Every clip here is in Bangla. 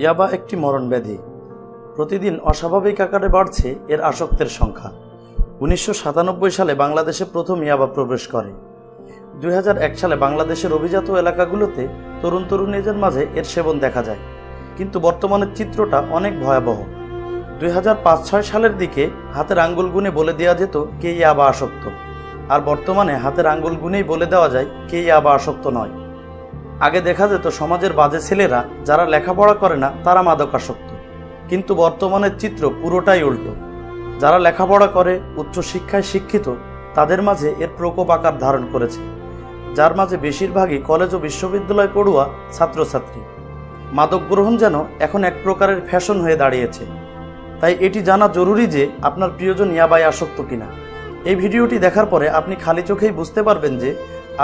ইয়াবা একটি মরণব্যাধি। প্রতিদিন অস্বাভাবিক আকারে বাড়ছে এর আসক্তের সংখ্যা। 1997 সালে বাংলাদেশে প্রথম ইয়াবা প্রবেশ করে। 2001 সালে বাংলাদেশের অভিজাত এলাকাগুলোতে তরুণ তরুণীদের মাঝে এর সেবন দেখা যায়, কিন্তু বর্তমানের চিত্রটা অনেক ভয়াবহ। 2005-06 সালের দিকে হাতের আঙ্গুল গুনে বলে দেওয়া যেত কে ইয়াবা আসক্ত, আর বর্তমানে হাতের আঙ্গুল গুনেই বলে দেওয়া যায় কে ইয়াবা আসক্ত নয়। আগে দেখা যেত সমাজের বাজে ছেলেরা যারা লেখাপড়া করে না তারা মাদকাসক্ত, কিন্তু বর্তমানের চিত্র পুরোটাই উল্টো। যারা লেখাপড়া করে, উচ্চশিক্ষায় শিক্ষিত, তাদের মাঝে এর প্রকোপ আকার ধারণ করেছে, যার মাঝে বেশিরভাগই কলেজ ও বিশ্ববিদ্যালয় পড়ুয়া ছাত্রছাত্রী। মাদক গ্রহণ যেন এখন এক প্রকারের ফ্যাশন হয়ে দাঁড়িয়েছে। তাই এটি জানা জরুরি যে আপনার প্রিয়জন ইয়াবায় আসক্ত কিনা। এই ভিডিওটি দেখার পরে আপনি খালি চোখেই বুঝতে পারবেন যে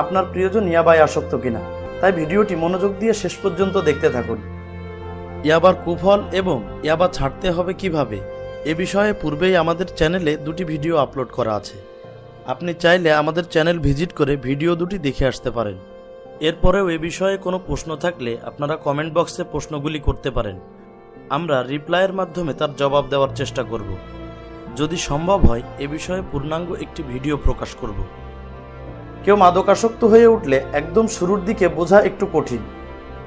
আপনার প্রিয়জন ইয়াবায় আসক্ত কিনা। তাই ভিডিওটি মনোযোগ দিয়ে শেষ পর্যন্ত দেখতে থাকুন। ইয়াবার কুফল এবং ইয়াবা ছাড়তে হবে কিভাবে, এ বিষয়ে পূর্বেই আমাদের চ্যানেলে দুটি ভিডিও আপলোড করা আছে। আপনি চাইলে আমাদের চ্যানেল ভিজিট করে ভিডিও দুটি দেখে আসতে পারেন। এরপরেও এ বিষয়ে কোনো প্রশ্ন থাকলে আপনারা কমেন্ট বক্সে প্রশ্নগুলি করতে পারেন। আমরা রিপ্লাইয়ের মাধ্যমে তার জবাব দেওয়ার চেষ্টা করব। যদি সম্ভব হয় এ বিষয়ে পূর্ণাঙ্গ একটি ভিডিও প্রকাশ করব। কেউ মাদকাসক্ত হয়ে উঠলে একদম শুরুর দিকে বোঝা একটু কঠিন।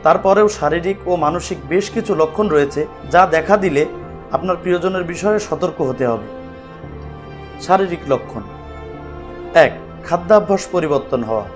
তারপরেও শারীরিক ও মানসিক বেশ কিছু লক্ষণ রয়েছে যা দেখা দিলে আপনার প্রিয়জনের বিষয়ে সতর্ক হতে হবে। শারীরিক লক্ষণ: 1. খাদ্যাভ্যাস পরিবর্তন হওয়া।